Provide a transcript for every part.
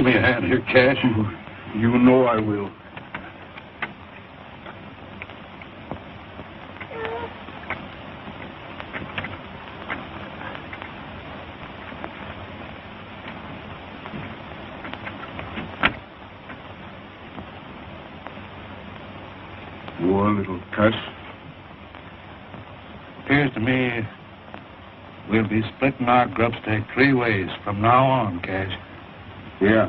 Give me a hand here, Cash. You know I will. Poor little cuss. Appears to me we'll be splitting our grub stake 3 ways from now on, Cash. Yeah,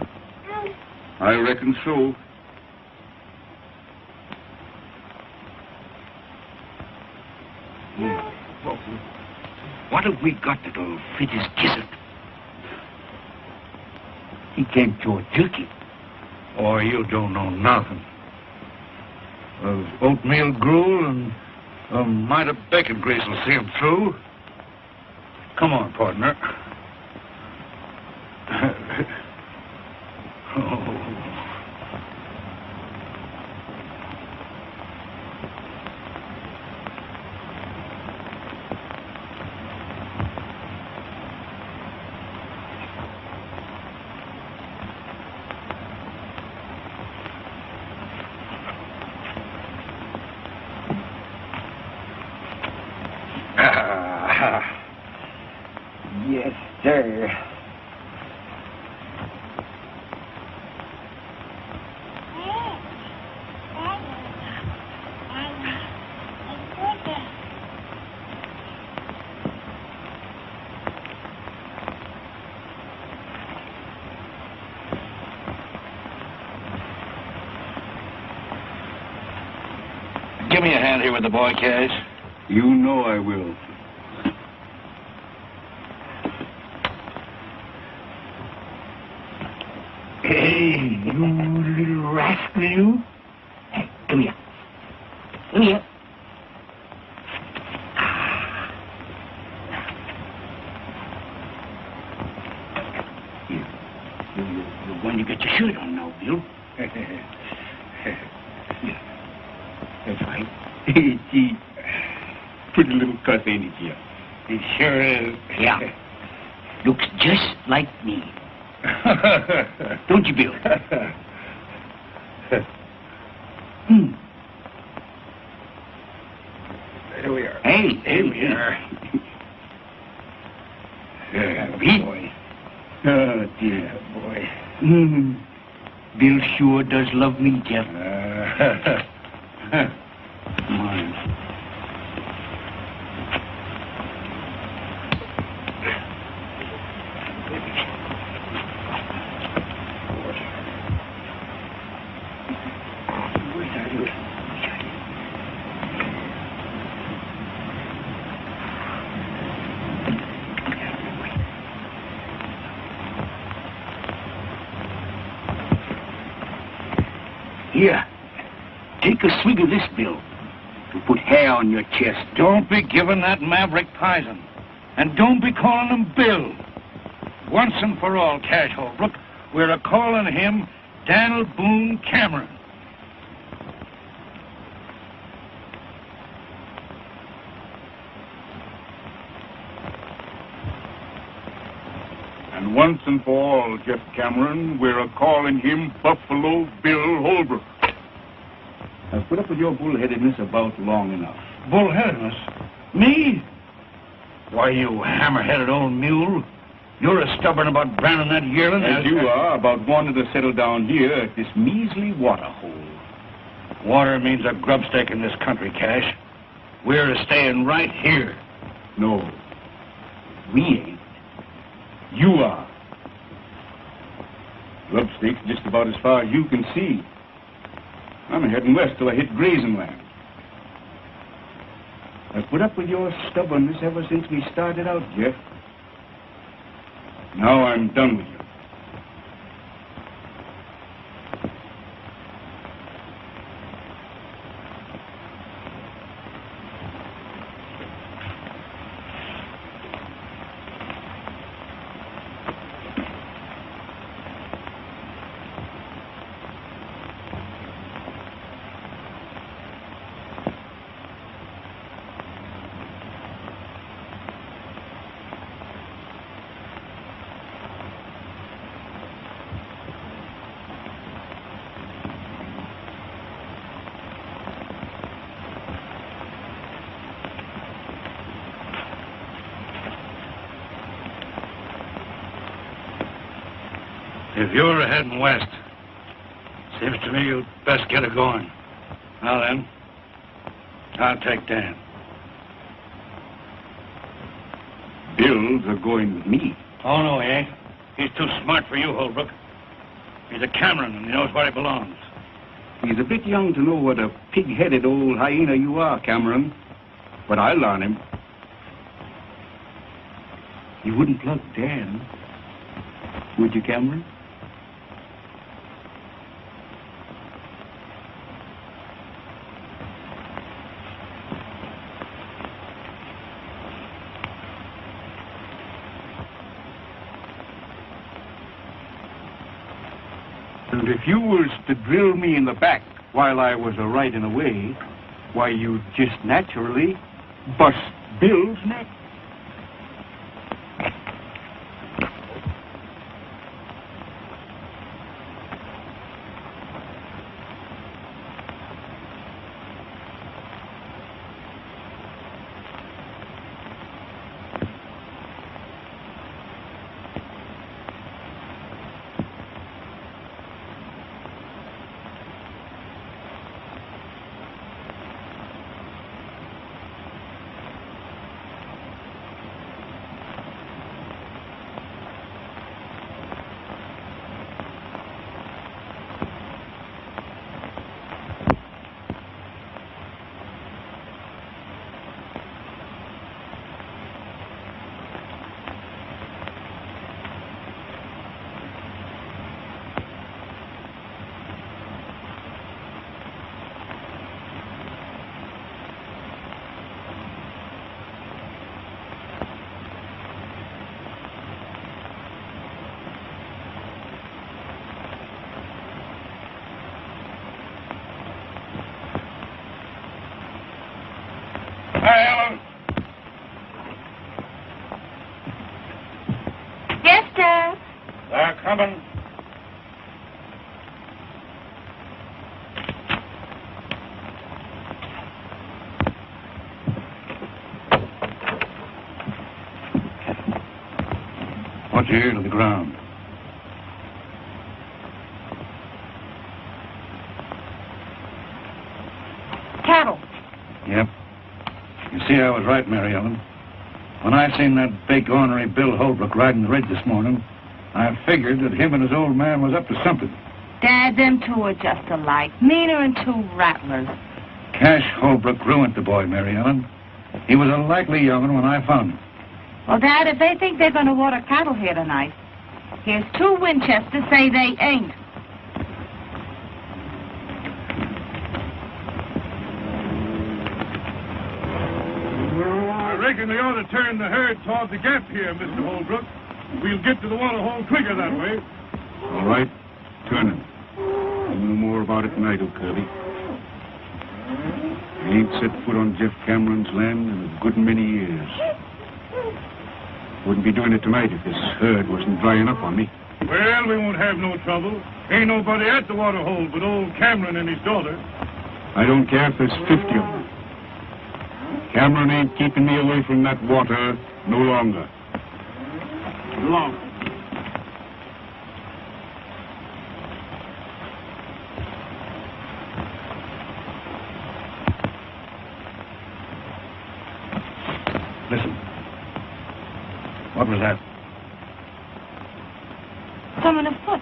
I reckon so. What have we got that'll fit his gizzard? He can't jaw jerky. Or you don't know nothing. Oatmeal gruel and a mite of bacon grease will see him through. Come on, partner. Yes, sir. Give me a hand here with the boy, Cash. You know I will. Hey, you little rascal, you. Hey, come here. Come here. Here. You're going to get your shirt on now, Bill. Here. That's right. Gee, pretty little cuss, ain't it, Jim? He sure is. Yeah. Looks just like me. Don't you, Bill? There we are. Hey, Here we are. Boy. Oh, dear boy. Bill sure does love me, Jeff. Come on. Here, take a swig of this, Bill, to put hair on your chest. Don't be giving that maverick poison. And don't be calling him Bill. Once and for all, Cash Holbrook, we're a-calling him Daniel Boone Cameron. And once and for all, Jeff Cameron, we're a-calling him Buffalo Bill Holbrook. I've put up with your bullheadedness about long enough. Bullheadedness? Me? Why, you hammer-headed old mule. You're as stubborn about branding that yearling As you are about wanting to settle down here at this measly water hole. Water means a grub stake in this country, Cash. We're staying right here. No, we ain't. You are. Grub stake's just about as far as you can see. I'm heading west till I hit grazing land. I've put up with your stubbornness ever since we started out, Jeff. Now I'm done with you. If you're heading west, seems to me you'd best get it going. Now then, I'll take Dan. Bill's a going with me. Oh, no, he ain't. He's too smart for you, Holbrook. He's a Cameron, and he knows where he belongs. He's a bit young to know what a pig-headed old hyena you are, Cameron. But I'll learn him. You wouldn't plug Dan, would you, Cameron? And if you was to drill me in the back while I was a-riding away, why, you'd just naturally bust Bill's neck. Hi, Helen. Yes, Dad. They're coming. Put your ear to the ground. Cattle. Yep. You see, I was right, Mary Ellen. When I seen that big, ornery Bill Holbrook riding the ridge this morning, I figured that him and his old man was up to something. Dad, them two are just alike. Meaner than two rattlers. Cash Holbrook ruined the boy, Mary Ellen. He was a likely young'un when I found him. Well, Dad, if they think they're going to water cattle here tonight, here's two Winchesters say they ain't. I reckon they ought to turn the herd toward the gap here, Mr. Holbrook. We'll get to the water hole quicker that way. All right, turn him. I'll know more about it tonight, O'Kirby. I ain't set foot on Jeff Cameron's land in a good many years. Wouldn't be doing it tonight if this herd wasn't drying up on me. Well, we won't have no trouble. Ain't nobody at the water hole but old Cameron and his daughter. I don't care if there's 50 of them. Cameron ain't keeping me away from that water no longer. Long. Listen. What was that? Someone afoot.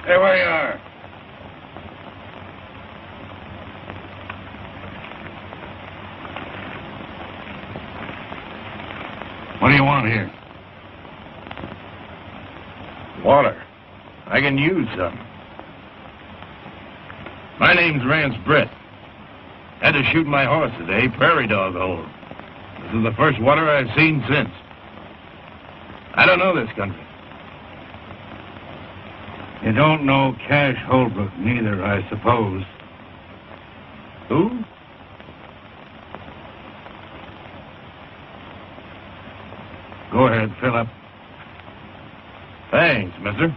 There we are. What do you want here? Water. I can use some. My name's Rance Brett. Had to shoot my horse today, prairie dog hole. This is the first water I've seen since. I don't know this country. You don't know Cash Holbrook neither, I suppose. Who? Go ahead, fill up. Thanks, mister.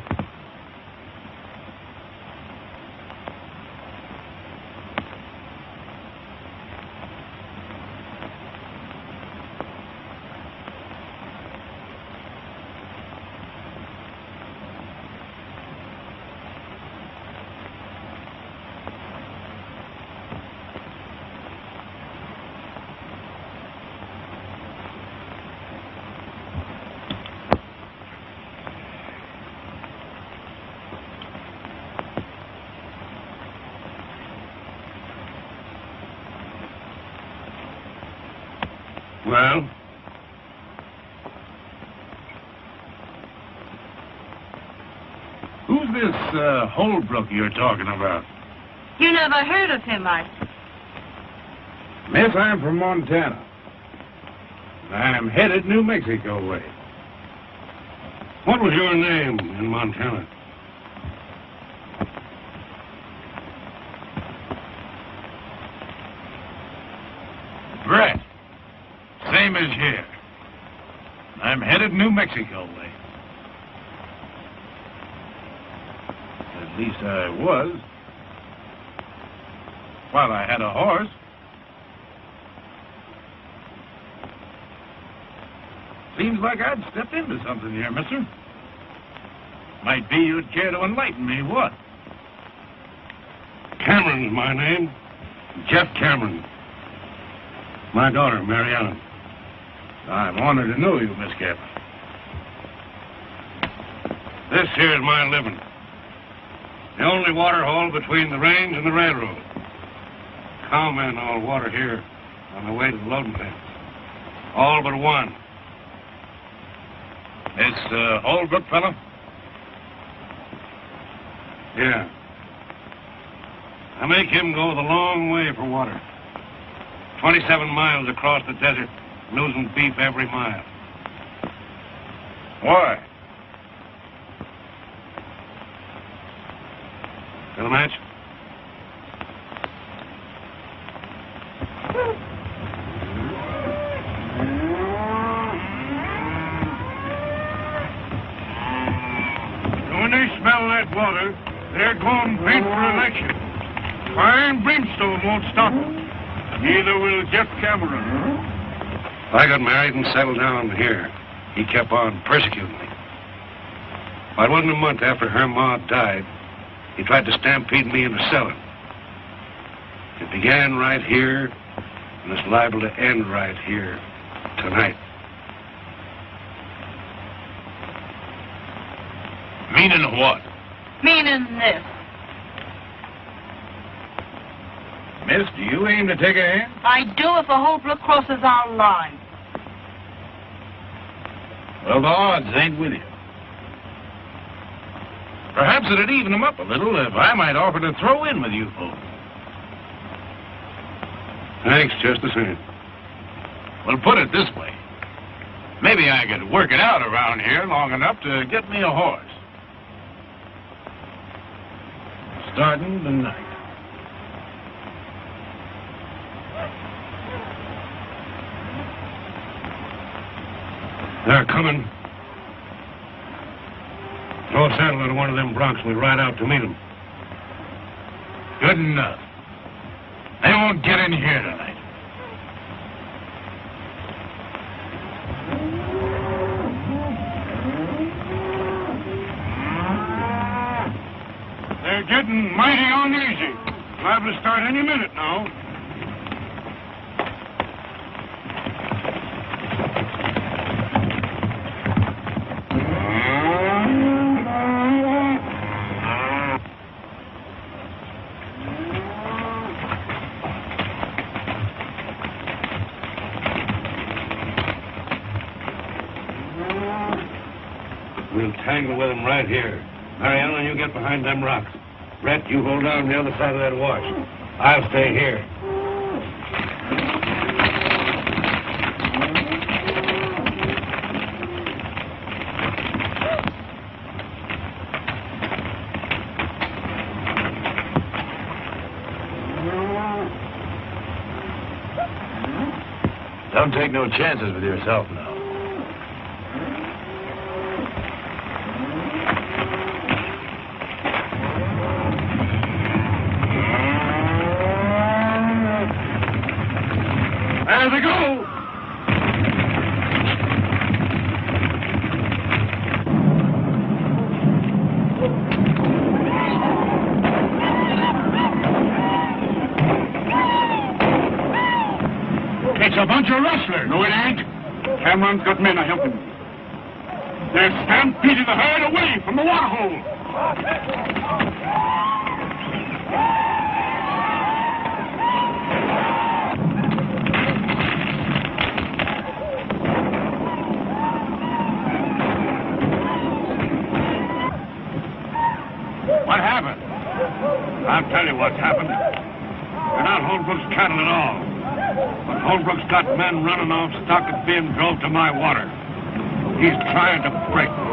Well? Who's this Holbrook you're talking about? You never heard of him, Miss, I'm from Montana. I'm headed New Mexico way. What was your name in Montana? Brett. Same as here. I'm headed New Mexico way. At least I was. While I had a horse. Seems like I'd stepped into something here, mister. Might be you'd care to enlighten me, what? Cameron's my name. Jeff Cameron. My daughter, Mary Ellen. I'm honored to know you, Miss Captain. This here's my living. The only water hole between the range and the railroad. Cowmen all water here on the way to the loading pen. All but one. This Holbrook fellow? Yeah. I make him go the long way for water. 27 miles across the desert, losing beef every mile. Why? Got a match? When they smell that water, they're going bent for election. Fire and brimstone won't stop them. Neither will Jeff Cameron. I got married and settled down here. He kept on persecuting me. Well, it wasn't a month after her ma died. He tried to stampede me into selling. It began right here, and it's liable to end right here tonight. Meaning what? Meaning this. Miss, do you aim to take a hand? I do if a Holbrook crosses our line. Well, the odds ain't with you. Perhaps it'd even them up a little if I might offer to throw in with you folks. Thanks, just the same. Well, put it this way. Maybe I could work it out around here long enough to get me a horse. Starting tonight. They're coming. Throw a saddle into one of them broncs and we ride out to meet them. Good enough. They won't get in here tonight. They're getting mighty uneasy. Liable to start any minute now. We'll tangle with them right here. Mary Ellen, you get behind them rocks. Brett, you hold down the other side of that wash. I'll stay here. Don't take no chances with yourself now. There they go! It's a bunch of rustlers. No, it ain't. Cameron's got men a-helping me. They're stampeding the herd away from the water hole. I'll tell you what's happened. They're not Holbrook's cattle at all. But Holbrook's got men running off stock that's being drove to my water. He's trying to break through.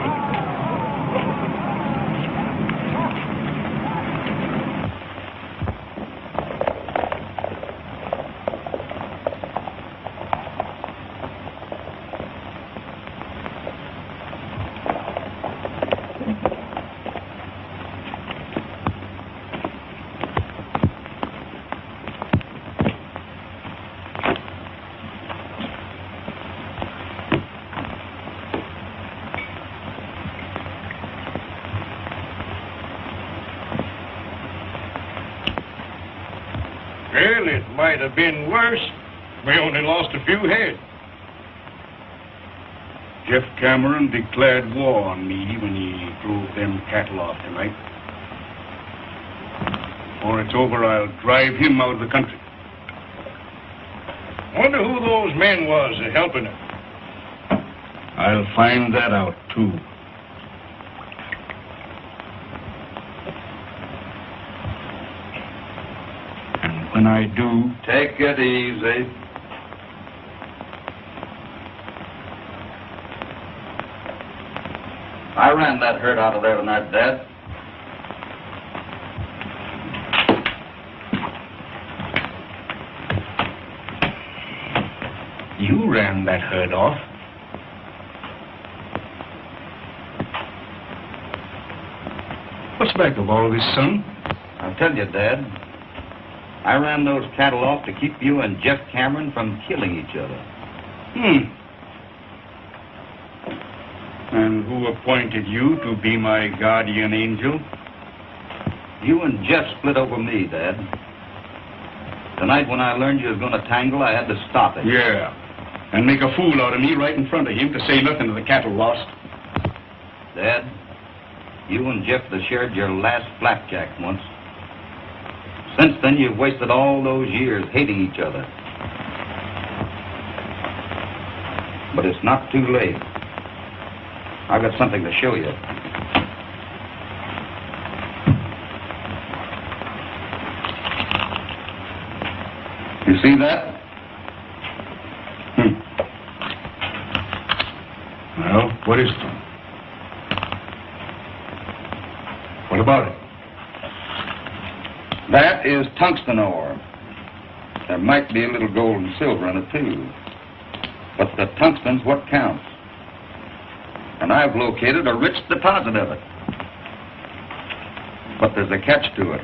Well, it might have been worse. We only lost a few head. Jeff Cameron declared war on me when he drove them cattle off tonight. Before it's over, I'll drive him out of the country. Wonder who those men was helping him. I'll find that out, too. And when I do... Take it easy. I ran that herd out of there tonight, Dad. You ran that herd off? What's back of all this, son? I'll tell you, Dad. I ran those cattle off to keep you and Jeff Cameron from killing each other. And who appointed you to be my guardian angel? You and Jeff split over me, Dad. Tonight when I learned you was going to tangle, I had to stop it. Yeah. And make a fool out of me right in front of him to say nothing of the cattle lost. Dad, you and Jeff have shared your last flapjack once. Since then, you've wasted all those years hating each other. But it's not too late. I've got something to show you. You see that? Well, what is it? What about it? That is tungsten ore. There might be a little gold and silver in it, too. But the tungsten's what counts. And I've located a rich deposit of it. But there's a catch to it.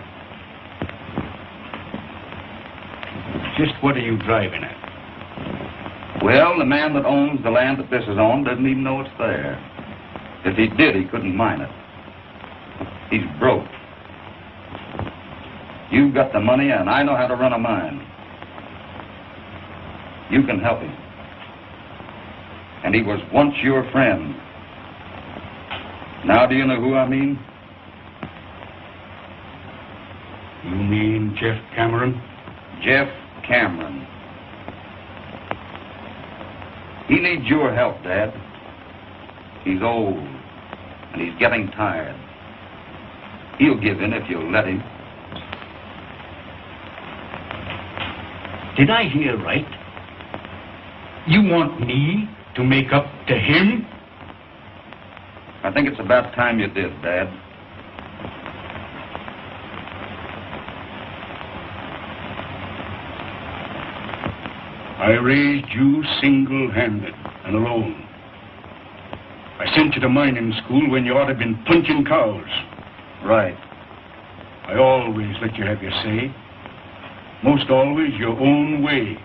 Just what are you driving at? Well, the man that owns the land that this is on doesn't even know it's there. If he did, he couldn't mine it. He's broke. You've got the money, and I know how to run a mine. You can help him. And he was once your friend. Now do you know who I mean? You mean Jeff Cameron? Jeff Cameron. He needs your help, Dad. He's old, and he's getting tired. He'll give in if you'll let him. Did I hear right? You want me to make up to him? I think it's about time you did, Dad. I raised you single-handed and alone. I sent you to mining school when you ought to have been punching cows. Right. I always let you have your say. Most always your own way.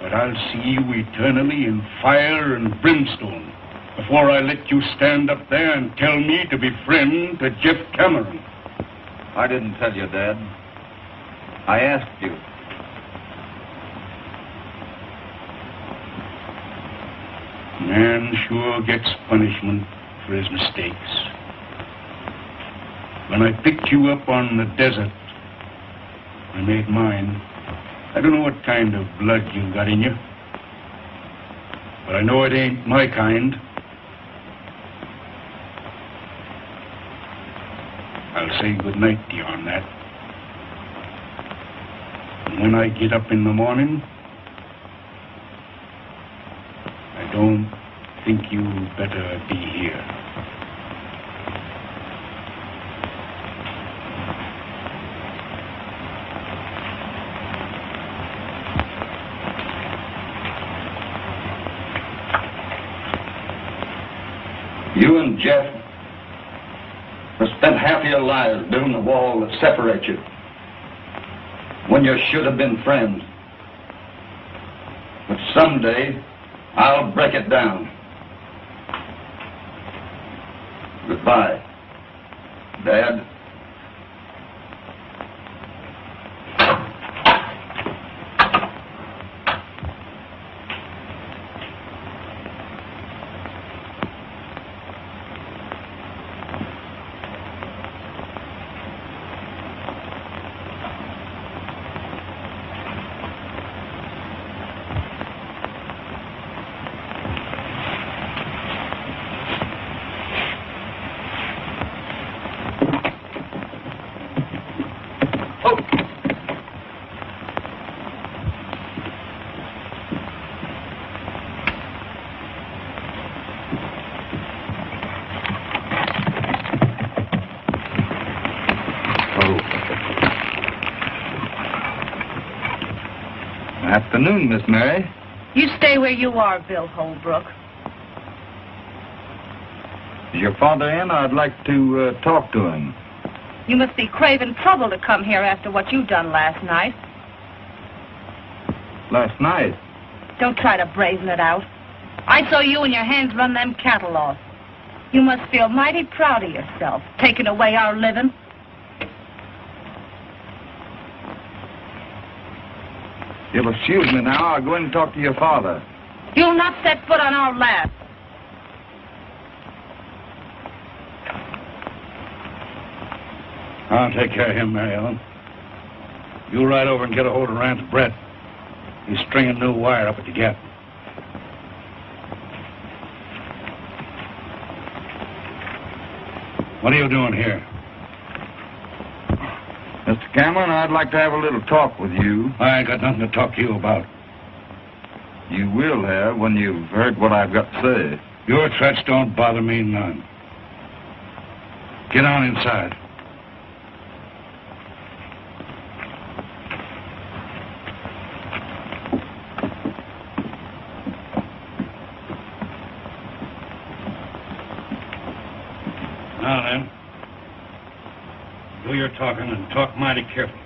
But I'll see you eternally in fire and brimstone before I let you stand up there and tell me to be friend to Jeff Cameron. I didn't tell you, Dad. I asked you. Man sure gets punishment for his mistakes. When I picked you up on the desert, I made mine. I don't know what kind of blood you got in you, but I know it ain't my kind. I'll say goodnight to you on that. when I get up in the morning, I don't think you better be here. You and Jeff have spent half your lives building a wall that separates you when you should have been friends. But someday, I'll break it down. Goodbye, Dad. Afternoon, Miss Mary. You stay where you are, Bill Holbrook. Is your father in? I'd like to talk to him. You must be craving trouble to come here after what you done last night. Last night? Don't try to brazen it out. I saw you and your hands run them cattle off. You must feel mighty proud of yourself, taking away our living. You'll excuse me now. I'll go in and talk to your father. You'll not set foot on our land. I'll take care of him, Mary Ellen. You ride over and get a hold of Rance Brett. He's stringing new wire up at the gap. What are you doing here? Mr. Cameron, I'd like to have a little talk with you. I ain't got nothing to talk to you about. You will have when you've heard what I've got to say. Your threats don't bother me none. Get on inside. Now then, do your talking and talk mighty carefully.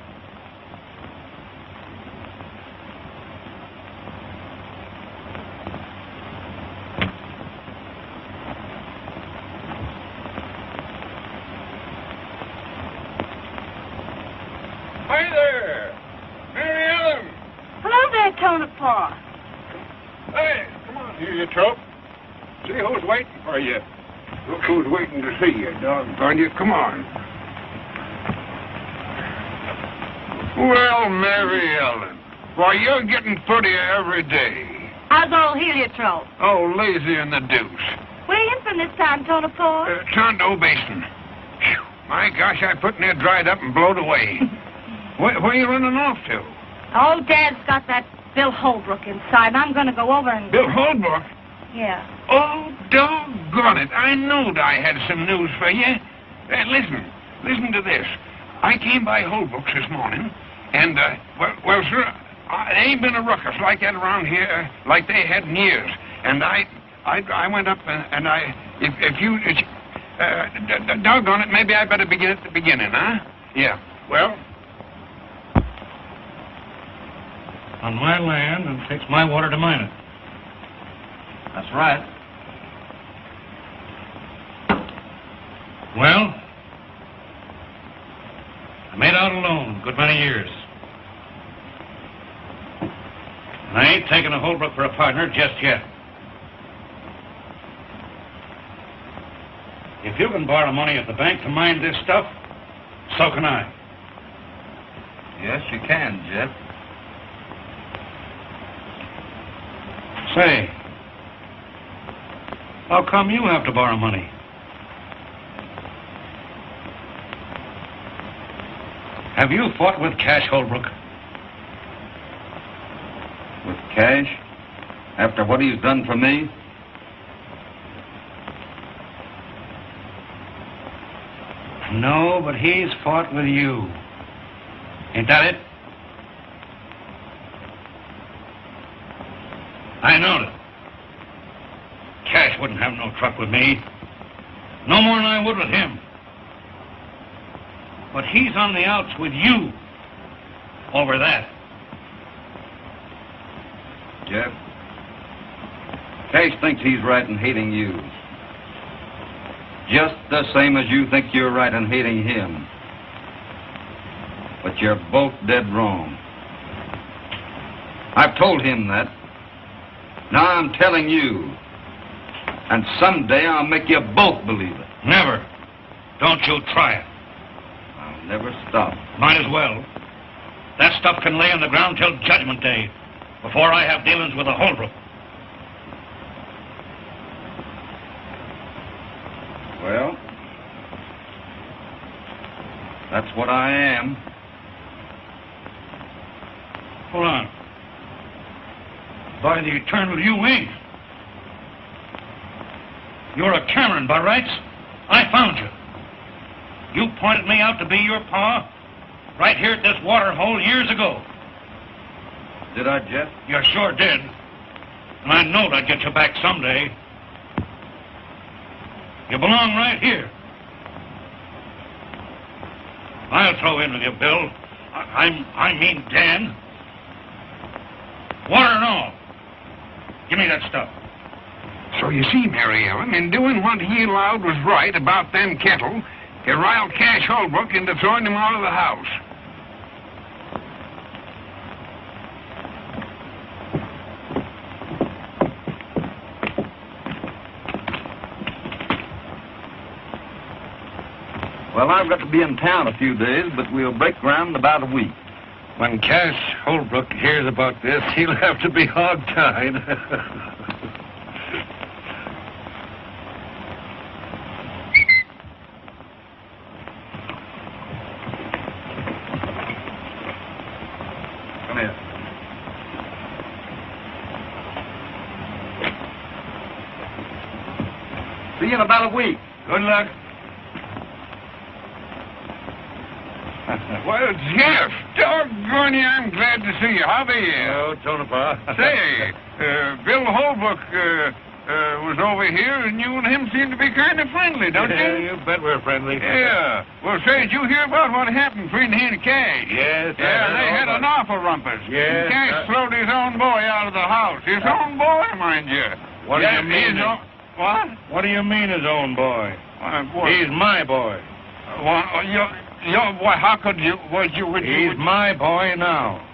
Hi there, Mary Ellen. Hello there, Tonopah. Hey, come on here, you trope. See who's waiting for you. Look who's waiting to see you, doggone you. Come on. Well, Mary Ellen, why, you're getting prettier every day. How's old heliotrope? Oh, lazy in the deuce. Where you from this time, Tonopah? Tondo Basin. Phew, my gosh, I put near dried up and blowed away. Where you running off to? Oh, Dad's got that Bill Holbrook inside. I'm going to go over and... Bill Holbrook? Yeah. Oh, doggone it. I knowed I had some news for you. Listen to this. I came by Holbrook's this morning, and, well, sir, there ain't been a ruckus like that around here like they had in years. And I went up and doggone it, maybe I better begin at the beginning, huh? Yeah. Well, On my land, and it takes my water to mine it. That's right. Well, I made out alone a good many years. And I ain't taking a Holbrook for a partner just yet. If you can borrow money at the bank to mine this stuff, so can I. Yes, you can, Jeff. Say, how come you have to borrow money? Have you fought with Cash Holbrook? Cash, after what he's done for me? No, but he's fought with you. Ain't that it? I knowed it. Cash wouldn't have no truck with me. No more than I would with him. But he's on the outs with you over that. Jeff, Cash thinks he's right in hating you. Just the same as you think you're right in hating him. But you're both dead wrong. I've told him that. Now I'm telling you. And someday I'll make you both believe it. Never. Don't you try it. I'll never stop. Might as well. That stuff can lay on the ground till Judgment Day, before I have dealings with the Holbrook. Well, that's what I am. Hold on. By the eternal, you ain't. You're a Cameron by rights. I found you. You pointed me out to be your pa right here at this water hole years ago. Did I, Jeff? You sure did. And I knowed I'd get you back someday. You belong right here. I'll throw in with you, Bill. I mean Dan. Water and all. Give me that stuff. So you see, Mary Ellen, in doing what he allowed was right about them cattle, he riled Cash Holbrook into throwing him out of the house. Well, I've got to be in town a few days, but we'll break ground in about a week. When Cash Holbrook hears about this, he'll have to be hog-tied. Come here. See you in about a week. Good luck. Well, Jeff, doggone you, I'm glad to see you. How be you? Oh, Tonopah. Say, Bill Holbrook was over here, and you and him seem to be kind of friendly, don't you? You bet we're friendly. Yeah. Well, say, did you hear about what happened between he and Cash? Yes, I Yeah, heard they all had about an awful rumpus. Yes, Cash throwed his own boy out of the house. His own boy, mind you. What do you mean? What? What do you mean, his own boy? He's my boy. What? How could you? He's my boy now.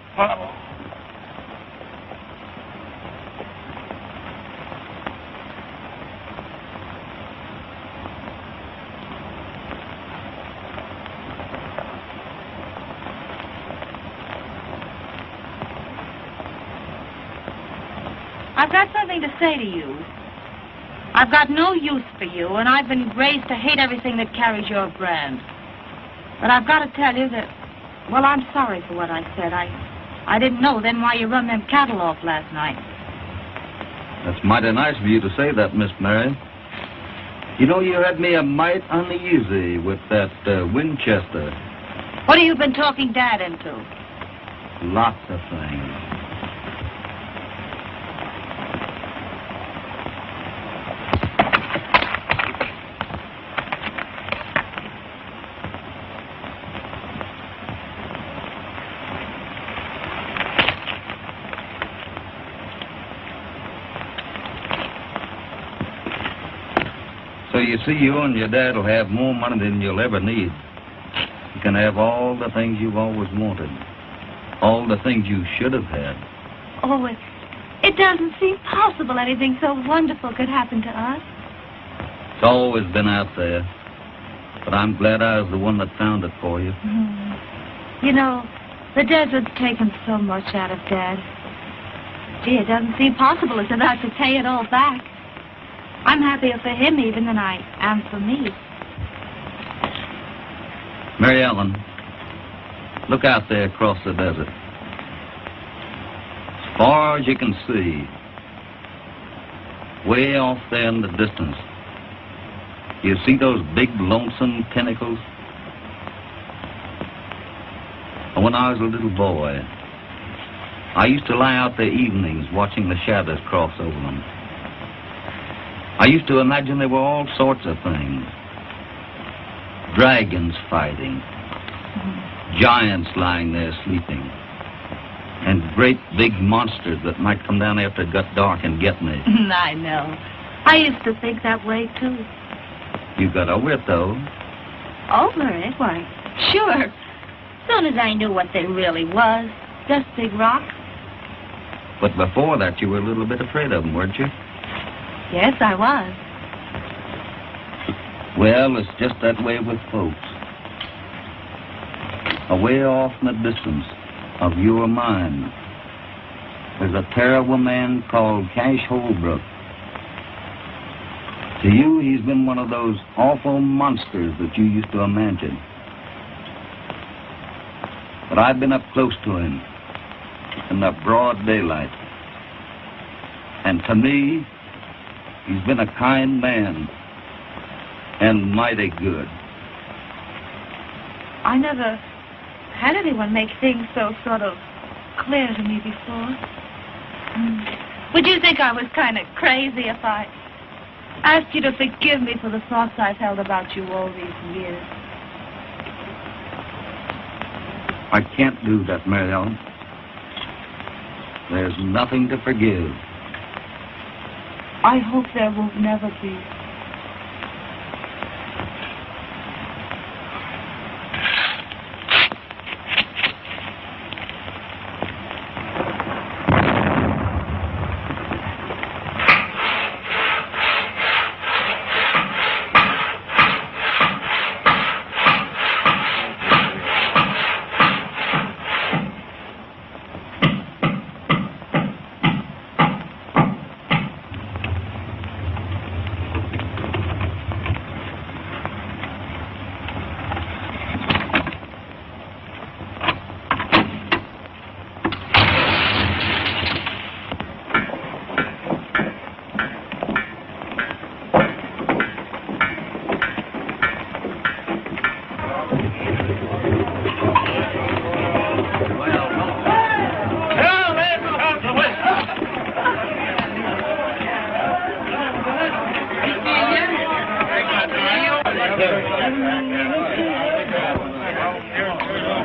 I've got something to say to you. I've got no use for you, and I've been raised to hate everything that carries your brand. But I've got to tell you that, well, I'm sorry for what I said. I didn't know then why you run them cattle off last night. That's mighty nice of you to say that, Miss Mary. You know, you had me a mite uneasy with that Winchester. What have you been talking Dad into? Lots of things. So you see, you and your dad will have more money than you'll ever need. You can have all the things you've always wanted. All the things you should have had. Oh, it doesn't seem possible anything so wonderful could happen to us. It's always been out there. But I'm glad I was the one that found it for you. You know, the desert's taken so much out of Dad. Gee, it doesn't seem possible as if I could pay it all back. I'm happier for him even than I am for me. Mary Ellen, look out there across the desert. far as you can see, way off there in the distance, you see those big lonesome pinnacles? When I was a little boy, I used to lie out there evenings watching the shadows cross over them. I used to imagine they were all sorts of things. Dragons fighting, giants lying there sleeping, and great big monsters that might come down after it got dark and get me. I know. I used to think that way, too. You got over it, though. Over it? Why, sure. Soon as I knew what they really was. Just big rocks. But before that, you were a little bit afraid of them, weren't you? Yes, I was. Well, it's just that way with folks. Away off in the distance of your mind, there's a terrible man called Cash Holbrook. To you, he's been one of those awful monsters that you used to imagine. But I've been up close to him in the broad daylight. And to me, he's been a kind man and mighty good. I never had anyone make things so sort of clear to me before. Would you think I was kind of crazy if I asked you to forgive me for the thoughts I've held about you all these years? I can't do that, Mary Ellen. There's nothing to forgive. I hope there will never be.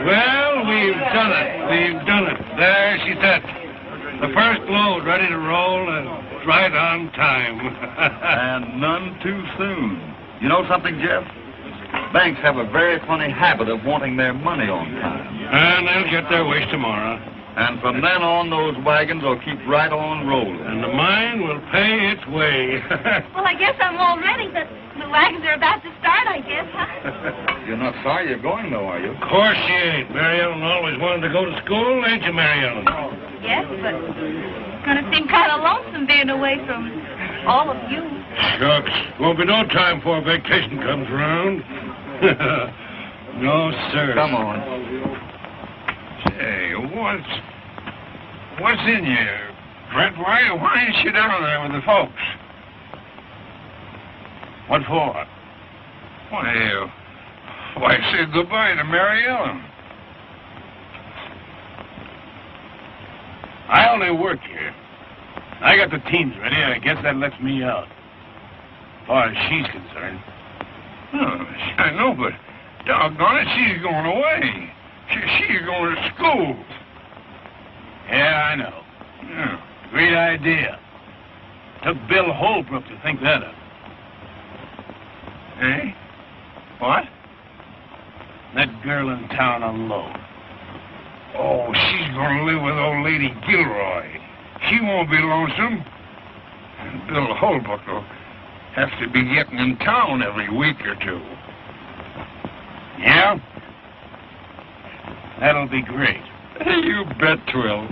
Well, we've done it. We've done it. There she sits. The first load ready to roll and right on time. And none too soon. You know something, Jeff? Banks have a very funny habit of wanting their money on time. And they'll get their wish tomorrow. And from then on, those wagons will keep right on rolling. And the mine will pay its way. Well, I guess I'm all ready. The wagons are about to start, I guess, huh? You're not sorry you're going, though, are you? Of course she ain't. Mary Ellen always wanted to go to school, ain't you, Mary Ellen? Yes, but it's going to seem kind of lonesome being away from all of you. Shucks. Won't be no time before vacation comes around. No, sir. Come on. Hey, what's in you? Brett, why ain't you down there with the folks? What for? Why say goodbye to Mary Ellen? I only work here. I got the teams ready. I guess that lets me out. As far as she's concerned. Oh, I know, but doggone it, she's going away. She's going to school. Yeah, I know. Yeah. Great idea. Took Bill Holbrook to think that up. Eh? What? That girl in town alone. Oh, she's going to live with old Lady Gilroy. She won't be lonesome. And Bill Holbrook will have to be getting in town every week or two. Yeah? That'll be great. You bet, Twill.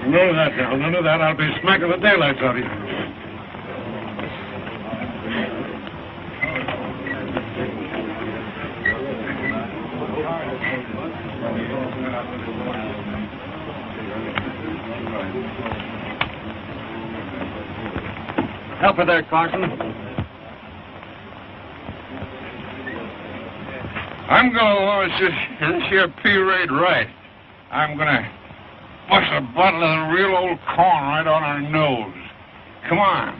None of that now. None of that. I'll be smacking the daylights out of you. Stop her there, Carson. I'm gonna launch this here P-Raid right. I'm gonna bust a bottle of the real old corn right on her nose. Come on.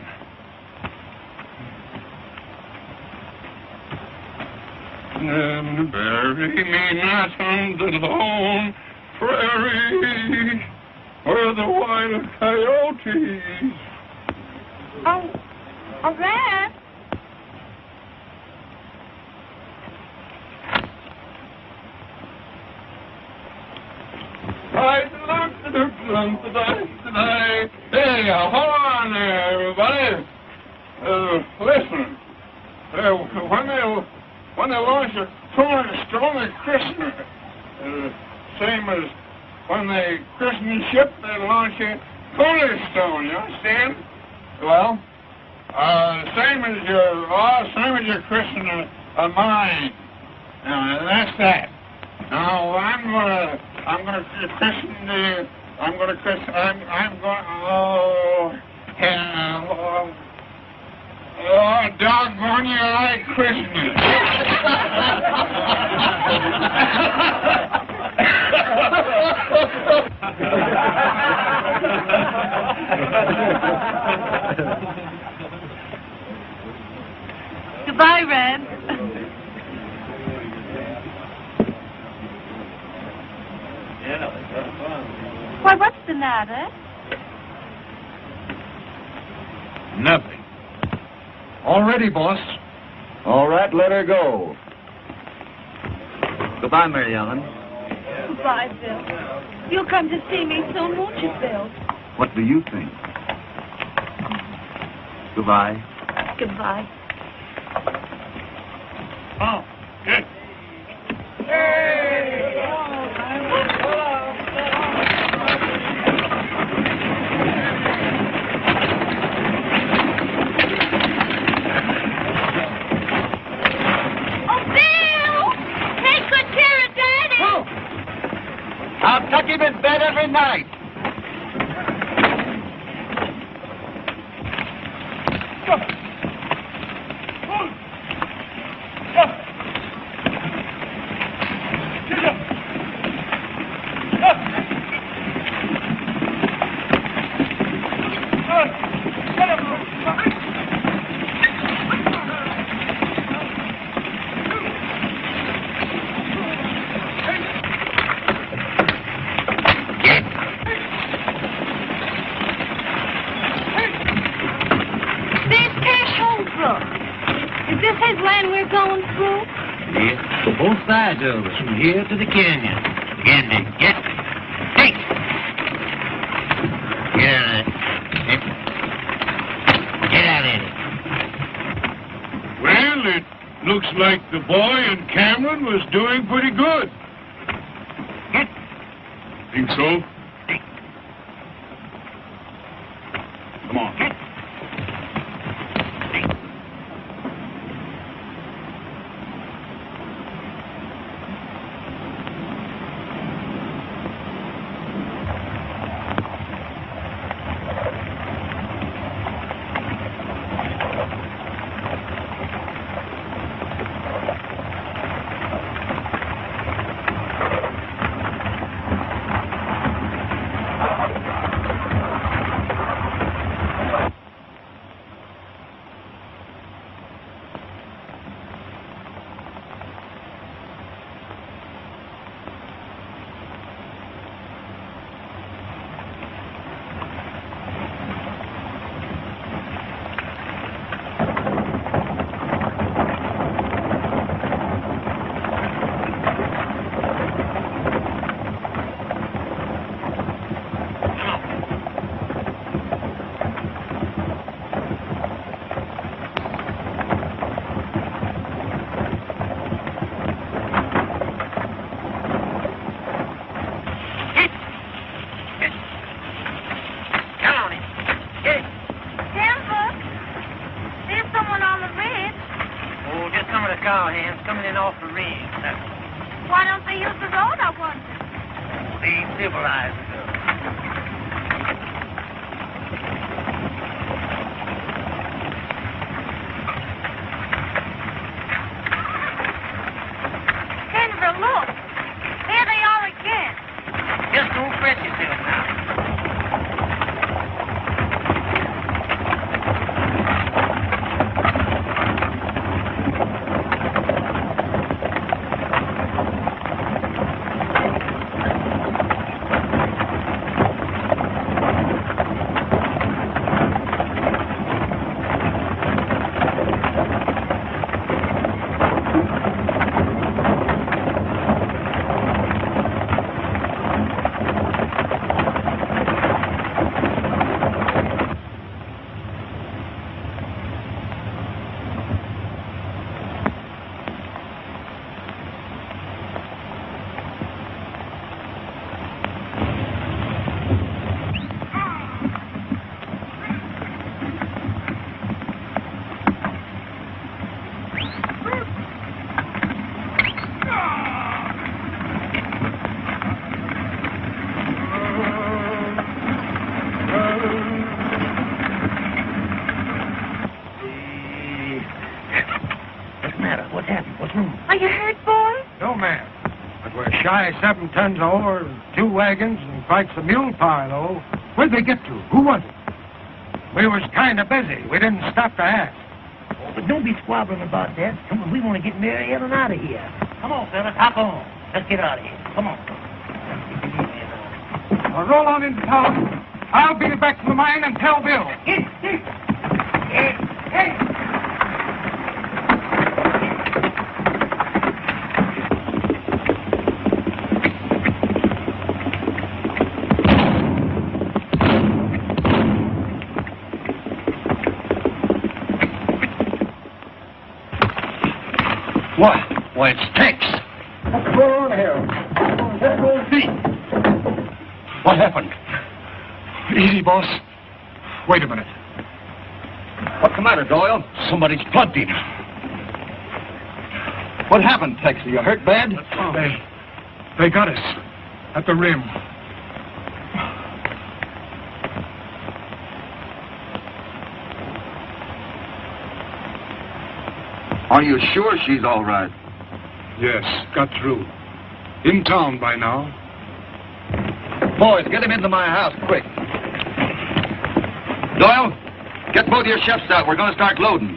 Bury me not on the lone prairie where the wild coyotes. Oh, all right. Hey, hold on there, everybody. Listen. When they launch a cornerstone, they christen it. Same as when they christen a ship, they launch a cornerstone. You understand? Well, same as you christen a mine. That's that. Now I'm gonna christen the. Oh, doggone you, I christen it. Goodbye, Red. Why, what's the matter? Nothing. All ready, boss. All right, let her go. Goodbye, Mary Ellen. Goodbye, Bill. You'll come to see me soon, won't you, Bill? What do you think? Goodbye. Goodbye. Oh, good. I'll tuck him in bed every night. Both sides of us, from here to the canyon. Get. Hey! Get out of it. Get out of it. Well, it looks like the boy and Cameron was doing pretty good. Think so? Come on. Why don't they use the road, I wonder? Be civilized. What's happened? What's wrong? Are you hurt, boy? No, ma'am. But we're shy 7 tons of ore, 2 wagons, and quite some mule power, though. Where'd they get to? Who was it? We was kind of busy. We didn't stop to ask. Oh, but don't be squabbling about that. Come on, we want to get Mary Ellen out of here. Come on, fellas, hop on. Let's get out of here. Come on. Well, roll on into town. I'll beat it back to the mine and tell Bill. Hey. What? Why, it's Tex. What's going on here? Let's go and see. What happened? Easy, boss. Wait a minute. What's the matter, Doyle? Somebody's plugged in. What happened, Tex? Are you hurt bad? They got us at the rim. Are you sure she's all right? Yes, got through. In town by now. Boys, get him into my house, quick. Doyle, get both your chefs out. We're going to start loading.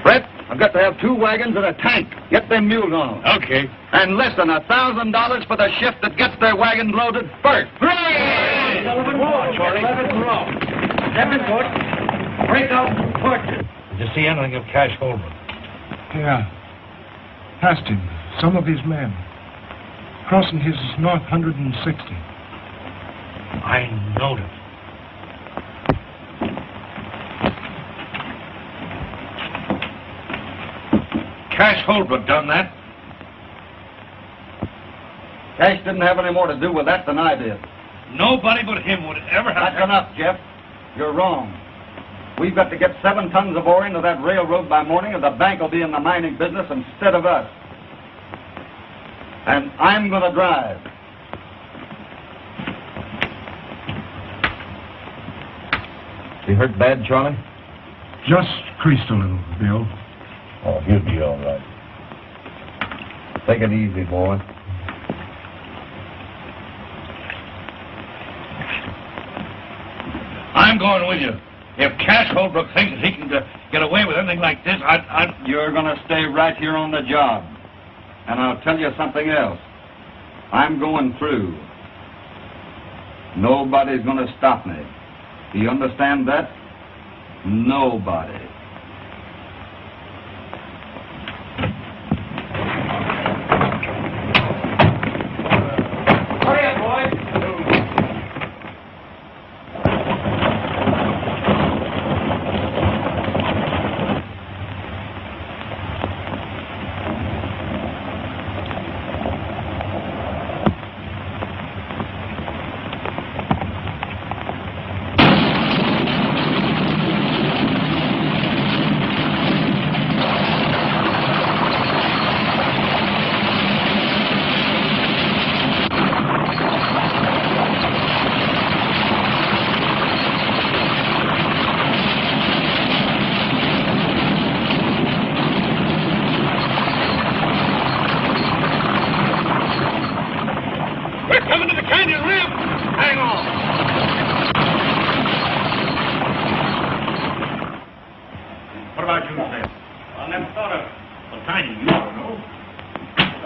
Brett, I've got to have 2 wagons and a tank. Get them mules on. Okay. And less than $1,000 for the shift that gets their wagons loaded first. Hey! Charlie. 11 row. 7 foot. Break out some torches. Did you see anything of Cash Holbrook? Yeah. Past him. Some of his men. Crossing his north 160. I knowed it. Cash Holbrook done that? Cash didn't have any more to do with that than I did. Nobody but him would ever have... That's enough, Jeff. You're wrong. We've got to get 7 tons of ore into that railroad by morning, or the bank will be in the mining business instead of us. And I'm going to drive. You hurt bad, Charlie? Just creased a little, Bill. Oh, he'll be all right. Take it easy, boy. I'm going with you. If Cash Holbrook thinks he can get away with anything like this, You're going to stay right here on the job. And I'll tell you something else. I'm going through. Nobody's going to stop me. Do you understand that? Nobody. Hurry up, boys.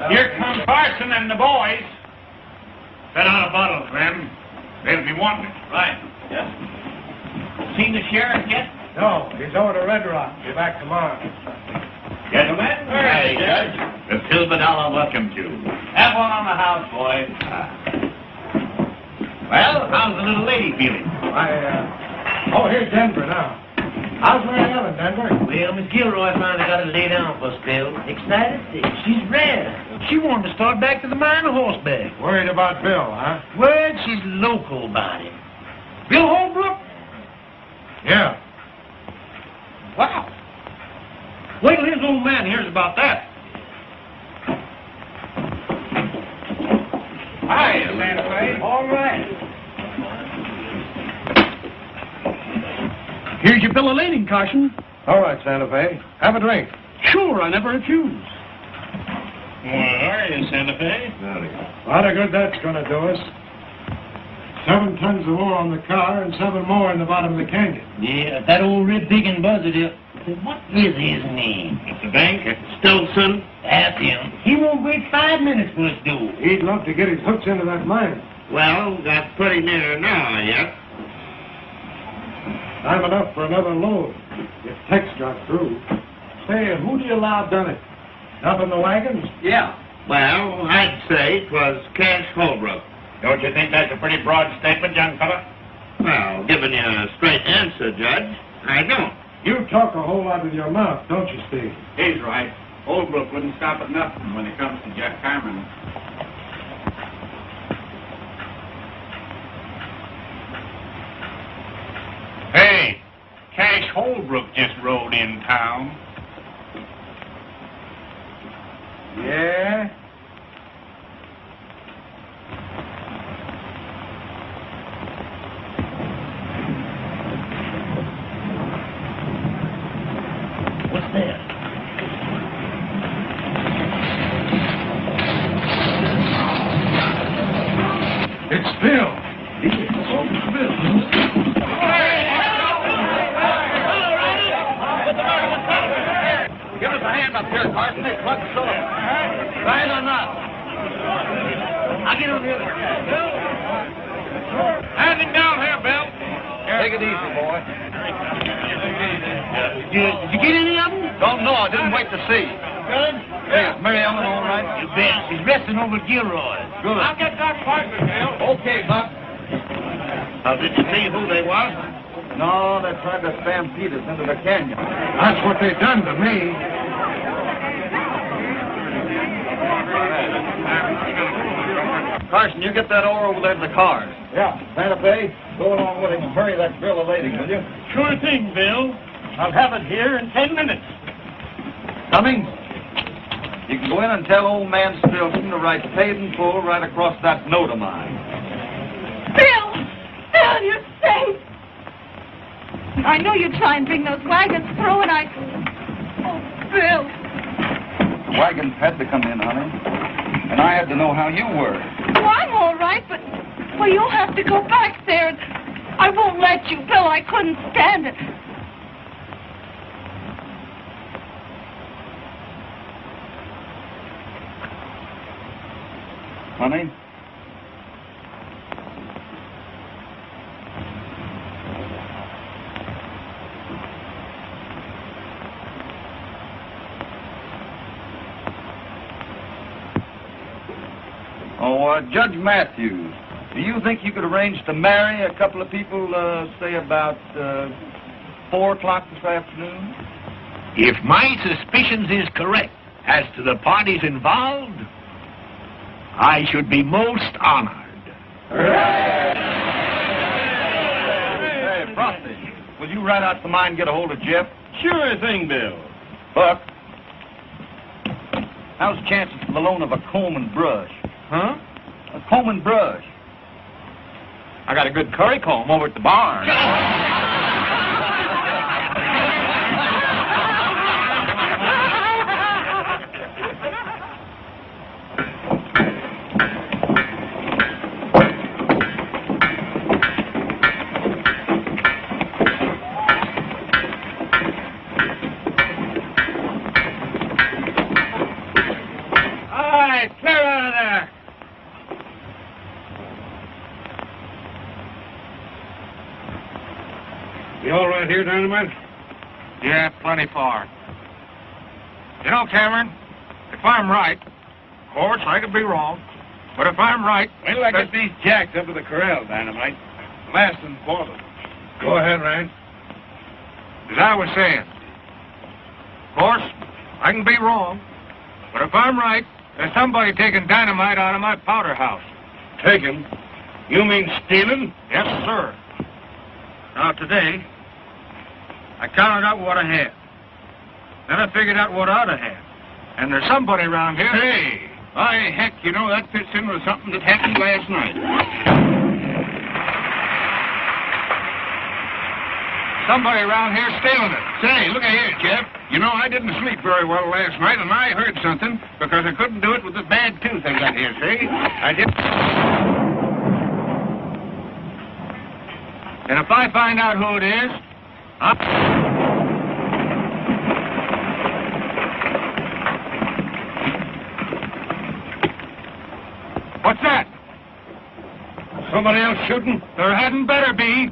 Here come Parson and the boys. set out a bottle, Clem. They'll be wanting it. Right. Yes. Seen the sheriff yet? No, he's over to Red Rock. Be back tomorrow. Gentlemen. Hey, Judge. The Silverdollar welcomes you. Have one on the house, boys. Well, how's the little lady feeling? Oh, here's Denver now. How's Mary Ellen, Denver? Well, Miss Gilroy finally got to lay down for a spell. Excited? She's ready. She wanted to start back to the mine on horseback. Worried about Bill, huh? Word, she's local about him. Bill Holbrook? Yeah. Wow. Wait till his old man hears about that. Hi, Santa Fe. All right. Here's your bill of lading, Carson. All right, Santa Fe. Have a drink. Sure, I never refuse. Well, are you, Santa Fe? A lot of good that's going to do us. 7 tons of ore on the car and 7 more in the bottom of the canyon. Yeah, that old Rib Digging buzzard is... What is his name? The bank? Stolson? That's him. He won't wait 5 minutes for us to do. He'd love to get his hooks into that mine. Well, that's pretty near now, yet. Time enough for another load, if Tex got through. Say, who do you allow done it? Up in the wagons? Yeah. Well, I'd say 'twas Cash Holbrook. Don't you think that's a pretty broad statement, young fella? Well, giving you a straight answer, Judge, I don't. You talk a whole lot with your mouth, don't you, Steve? He's right. Holbrook wouldn't stop at nothing when it comes to Jack Cameron. Hey, Cash Holbrook just rode in town. Yeah? What's that? It's Bill. Oh, Bill. Give us a hand up here, Carson. They plugged us off. Right or not? I'll get over here. Hand him down here, Bill. Take it easy, boy. Did you get any of them? Don't know. I didn't wait to see. Good? Hey, is Mary Ellen all right? You bet. She's resting over at Gilroy's. Good. I'll get Doc Parker, Bill. Okay, Buck. Did you see who they was? No, they tried to stampede us into the canyon. That's what they done to me. Carson, you get that ore over there to the cars. Yeah. Santa Fe, go along with him and hurry that grill of lady, will you? Sure thing, Bill. I'll have it here in 10 minutes. Cummings, you can go in and tell old man Stilson to write paid in full right across that note of mine. Bill! Bill, you're safe! I knew you'd try and bring those wagons through, and Oh, Bill! The wagons had to come in, honey. And I had to know how you were. Oh, I'm all right, but... Well, you'll have to go back there, and I won't let you, Bill. I couldn't stand it. Honey? Judge Matthews, do you think you could arrange to marry a couple of people, say about 4 o'clock this afternoon? If my suspicions is correct as to the parties involved, I should be most honored. Hey, Frosty, will you ride out to the mine and get a hold of Jeff? Sure thing, Bill. Buck, how's the chances for the loan of a comb and brush? Huh? A comb and brush. I got a good curry comb over at the barn. All right, clear out of there. You all right here, Dynamite? Yeah, plenty far. You know, Cameron, if I'm right, of course, I could be wrong, but if I'm right... Wait till I get these jacks up to the corral, Dynamite. Last and foremost. Go ahead, Rand. As I was saying, of course, I can be wrong, but if I'm right, there's somebody taking dynamite out of my powder house. Taken? You mean stealing? Yes, sir. Now, today, I counted out what I had. Then I figured out what I ought to have. And there's somebody around here... Hey, by heck, you know, that fits in with something that happened last night. Somebody around here stealing it. Say, look here, Jeff. You know, I didn't sleep very well last night, and I heard something because I couldn't do it with the bad tooth I got here, see? I did. And if I find out who it is, What's that? Somebody else shooting? There hadn't better be.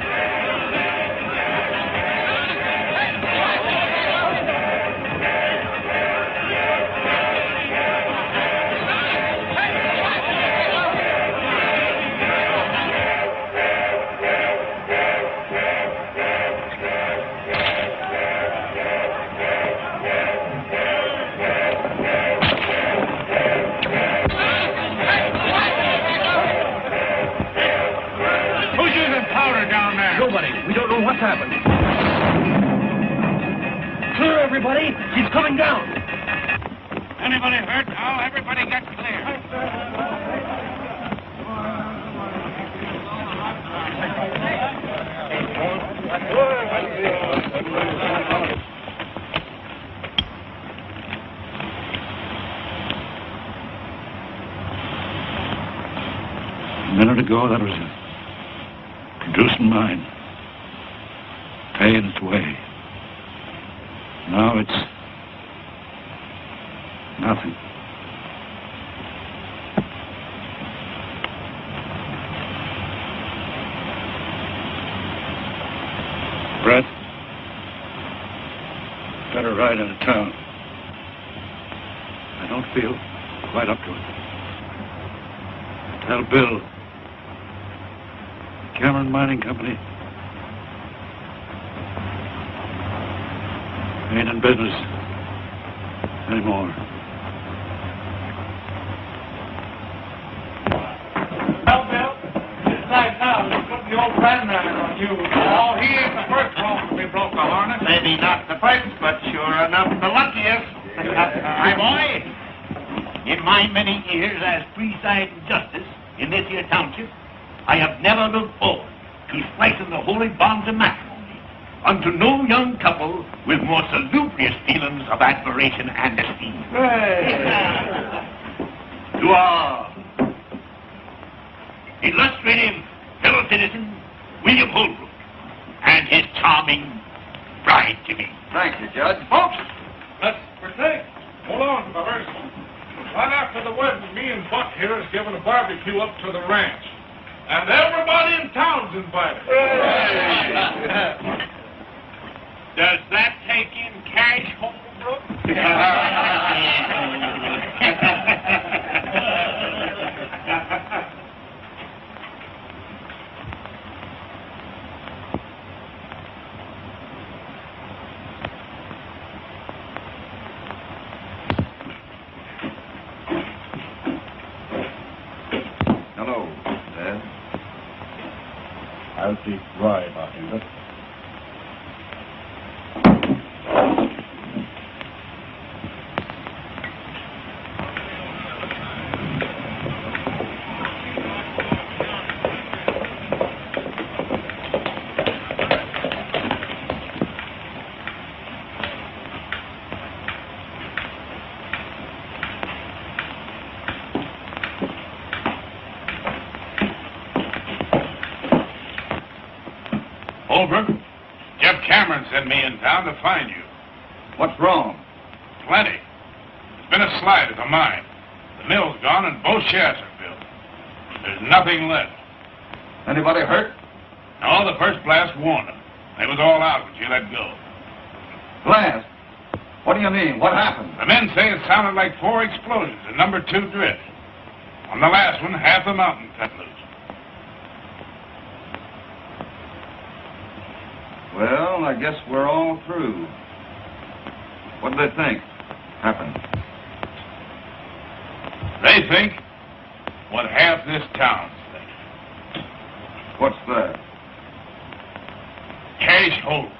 Nobody. We don't know what's happened. Clear, everybody. She's coming down. Anybody hurt? Oh, everybody get clear. A minute ago, that was a producing mine, paying its way. Now it's nothing. Brett, better ride out of town. I don't feel quite up to it. Tell Bill, Cameron Mining Company ain't in business anymore. Well, Bill, this time now, they put the old grandmother on you. Oh, he ain't the first rope to be broke a harness. Maybe not the first, but sure enough the luckiest. Hi, boy. In my many years as presiding justice in this here township, I have never looked forward to splicing the holy bonds of matrimony unto no young couple with more salubrious feelings of admiration and esteem. To our illustrative fellow citizen, William Holbrook, and his charming bride to be. Thank you, Judge. Folks, let's partake. Hold on, fellas. Right after the wedding, me and Buck here is giving a barbecue up to the ranch. And everybody in town's invited. Does that take in cash, Holbrook? Hello, Dad. I'll take rye about it. Holbrook, Jeff Cameron sent me in town to find you. What's wrong? Plenty. There's been a slide at the mine. The mill's gone and both shafts are filled. There's nothing left. Anybody hurt? No, the first blast warned them. They was all out when she let go. Blast? What do you mean? What happened? The men say it sounded like 4 explosions in number 2 drift. On the last one, half the mountain cut loose. Well, I guess we're all through. What do they think happened? They think what half this town's thinking. What's that? Cash Holbrook.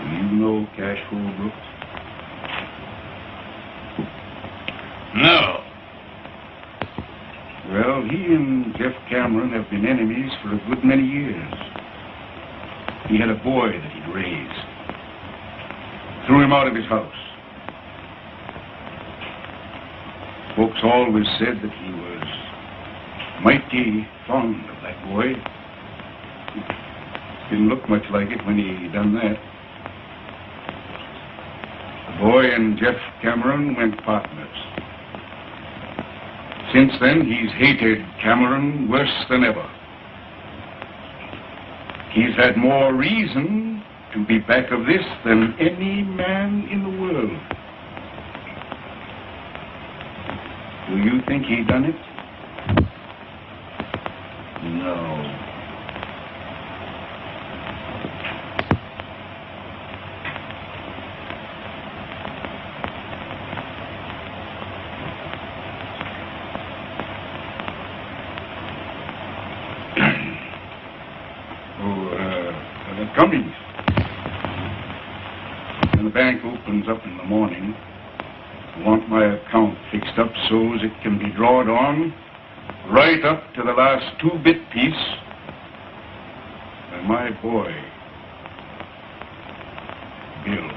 Do you know Cash Holbrook? No. Well, he and and Jeff Cameron have been enemies for a good many years. He had a boy that he'd raised. Threw him out of his house. Folks always said that he was mighty fond of that boy. Didn't look much like it when he done that. The boy and Jeff Cameron went partners. Since then, he's hated Cameron worse than ever. He's had more reason to be back of this than any man in the world. Do you think he done it? No. Cummings. When the bank opens up in the morning, I want my account fixed up so as it can be drawed on right up to the last 2-bit piece by my boy, Bill.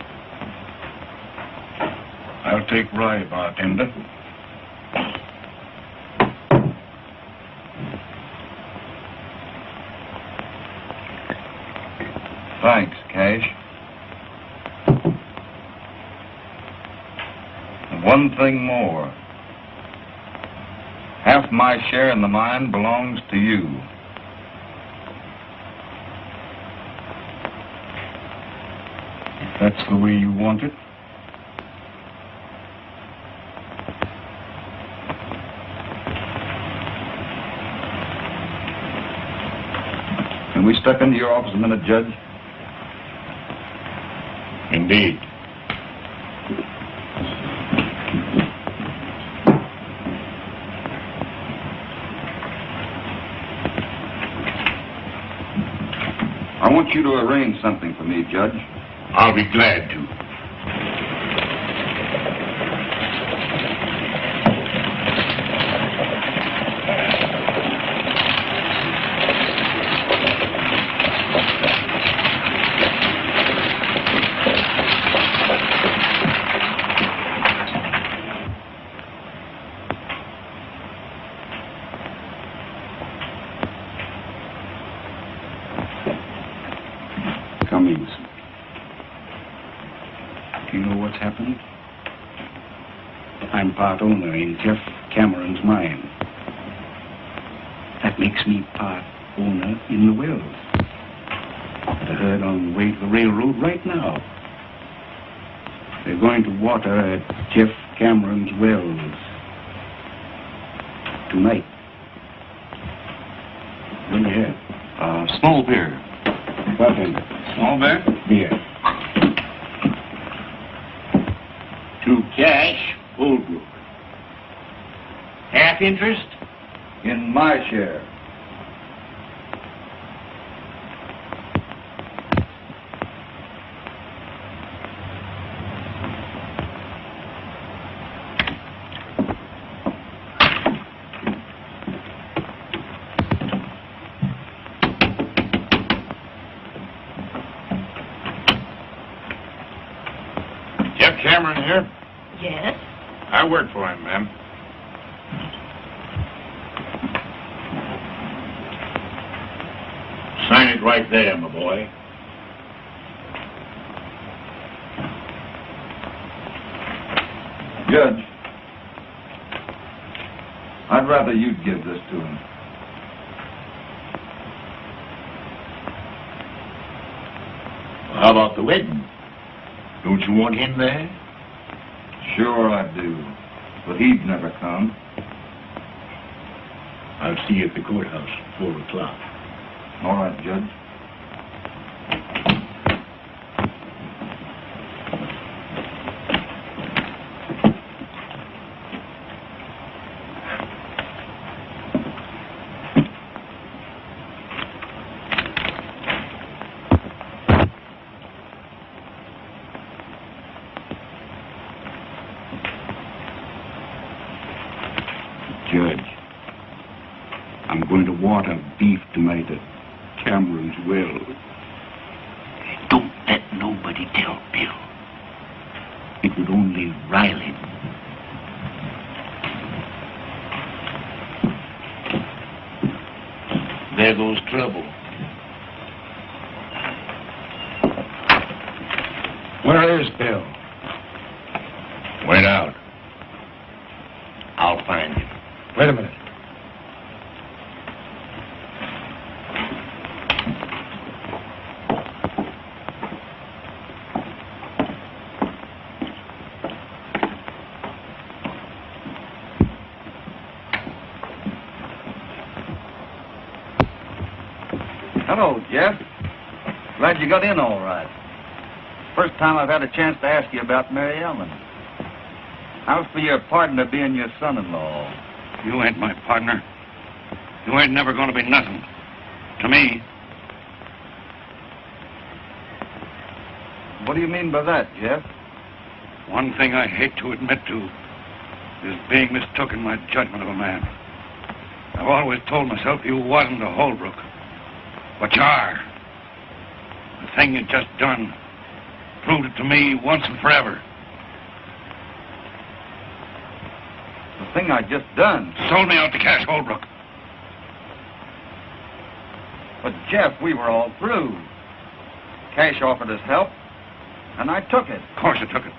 I'll take rye, bartender. Thanks, Cash. And one thing more. Half my share in the mine belongs to you. If that's the way you want it. Can we step into your office a minute, Judge? Indeed. I want you to arrange something for me, Judge. I'll be glad to. Cummings. Do you know what's happened? I'm part owner in Jeff Cameron's mine. That makes me part owner in the wells. The herd on the way to the railroad right now. They're going to water at Jeff Cameron's wells tonight. What do you have? Small beer. Bartender. Small beer? Beer. To cash, Holbrook. Half interest? In my share. Jeff Cameron here. Yes? I work for him, ma'am. Sign it right there, my boy. Judge, I'd rather you'd give this to him. How about the wedding? Don't you want him there? Sure I do, but he'd never come. I'll see you at the courthouse at 4 o'clock. All right, Judge. Judge, I'm going to water beef tonight at Cameron's well. Don't let nobody tell Bill. It would only rile him. There goes trouble. Where is Bill? Went out. I'll find him. Wait a minute. Hello, Jeff. Glad you got in all right. First time I've had a chance to ask you about Mary Ellen. How's for your partner being your son-in-law? You ain't my partner. You ain't never going to be nothing. To me. What do you mean by that, Jeff? One thing I hate to admit to is being mistook in my judgment of a man. I've always told myself you wasn't a Holbrook. But you are. The thing you just done proved it to me once and forever. The thing I just done? Sold me out to Cash Holbrook. But, Jeff, we were all through. Cash offered us help, and I took it. Of course I took it.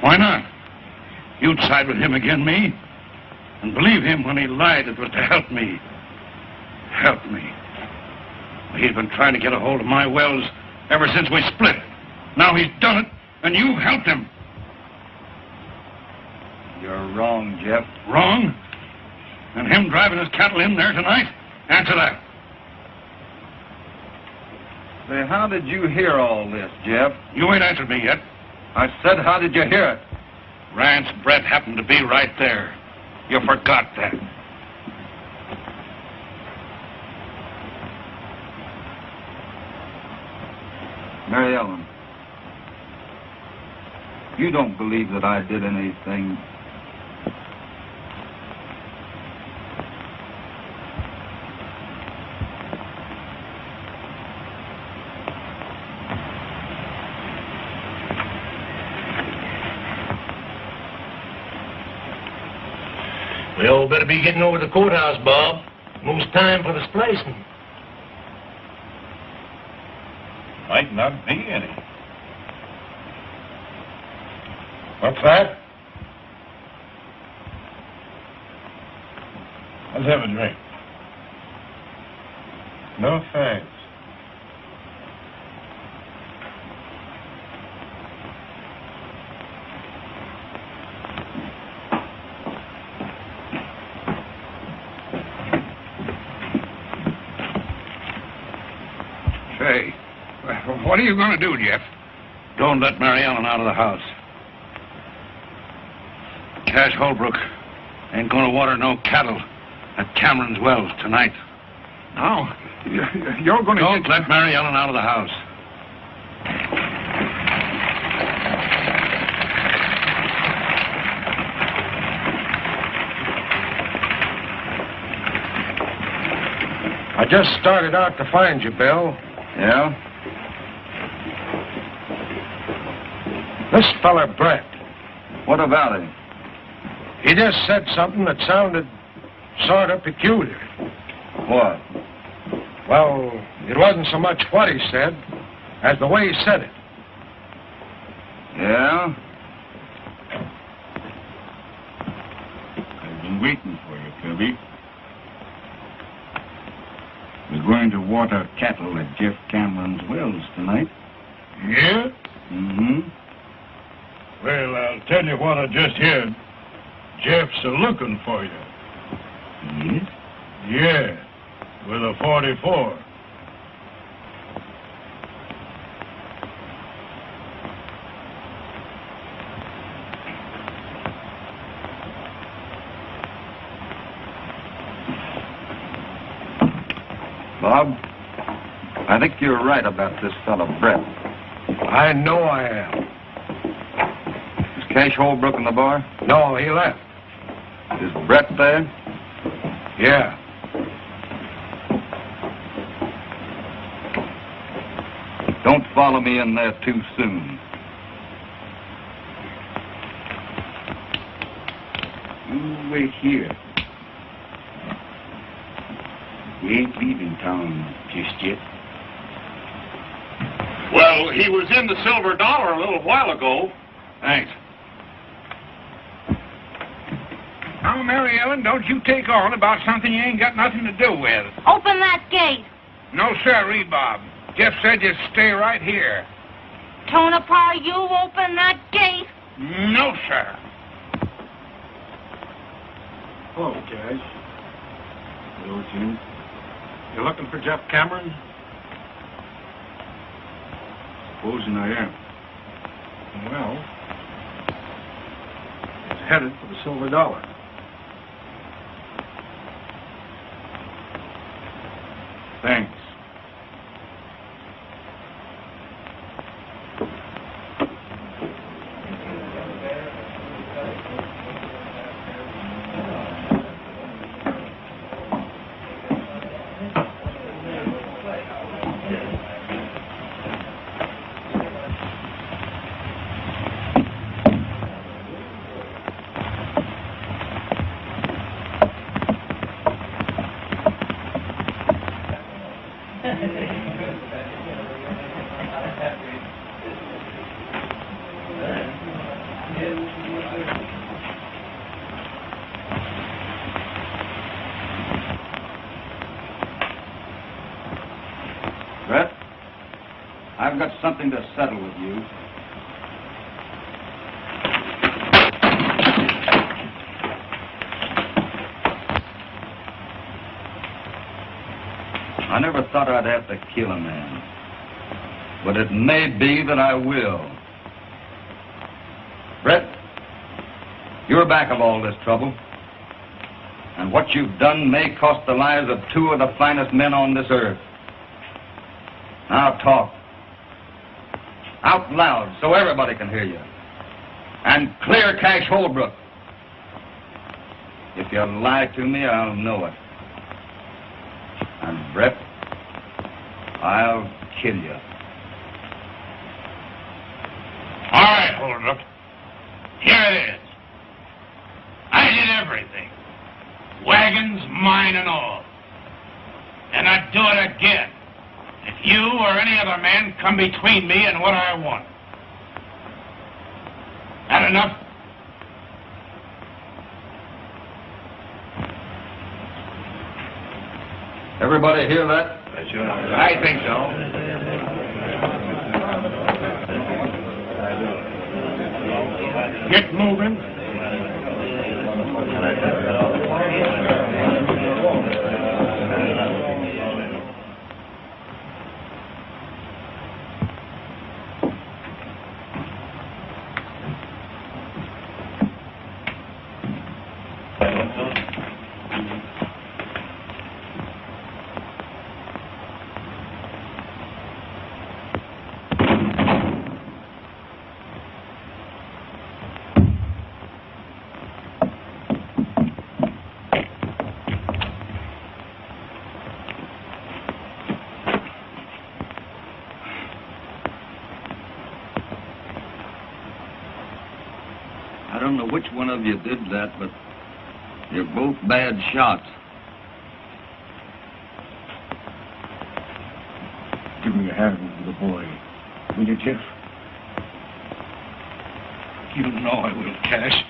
Why not? You'd side with him against me. And believe him when he lied it was to help me. Help me. He's been trying to get a hold of my wells ever since we split. Now he's done it, and you helped him. You're wrong, Jeff. Wrong? And him driving his cattle in there tonight? Answer that. Say, how did you hear all this, Jeff? You ain't answered me yet. I said, how did you hear it? Rance Brett happened to be right there. You forgot that. Mary Ellen, you don't believe that I did anything. We all better be getting over to the courthouse, Bob. Most time for the splicing. Might not be any. What's that? Let's have a drink. No thanks. Say, what are you going to do, Jeff? Don't let Mary Ellen out of the house. Cash Holbrook ain't going to water no cattle at Cameron's wells tonight. No, you're going to... Don't let Mary Ellen out of the house. I just started out to find you, Bill. Yeah? This fella, Brett. What about him? He just said something that sounded sort of peculiar. What? Well, it wasn't so much what he said as the way he said it. Yeah? I've been waiting for you, Kirby. We're going to water cattle at Jeff Cameron's wells tonight. Yeah? Mm-hmm. Well, I'll tell you what I just heard. Jeff's a-looking for you. Yes? Yeah, with a 44. Bob, I think you're right about this fellow, Brett. I know I am. Is Cash Holbrook in the bar? No, he left. Is Brett there? Yeah. Don't follow me in there too soon. You wait here. We ain't leaving town just yet. Well, he was in the silver dollar a little while ago. Thanks. Now, Mary Ellen, don't you take on about something you ain't got nothing to do with. Open that gate. No, sir, Bob. Jeff said just stay right here. Tonopah, you open that gate. No, sir. Hello, Cash. Hello, Jim. You looking for Jeff Cameron? Supposing I am. Well, he's headed for the silver dollar. Thanks. Brett, I've got something to settle with you. I never thought I'd have to kill a man, but it may be that I will. Brett, you're back of all this trouble, and what you've done may cost the lives of two of the finest men on this earth. Now talk. Out loud so everybody can hear you. And clear Cash Holbrook. If you lie to me, I'll know it. And Brett, I'll kill you. All right, Holbrook. Here it is. I did everything. Wagons, mine, and all. And I'd do it again if you or any other man come between me and what I want. That enough? Everybody hear that? I think so. Get moving. I don't know which one of you did that, but you're both bad shots. Give me a hand with the boy. Will you, Jeff? You know I will, Cash.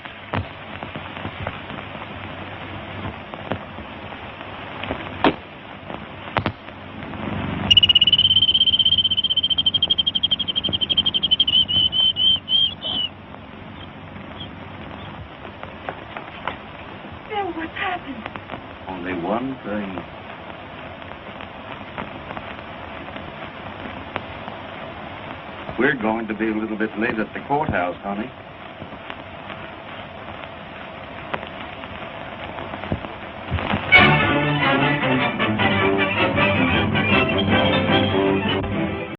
What's happened? Only one thing. We're going to be a little bit late at the courthouse, honey.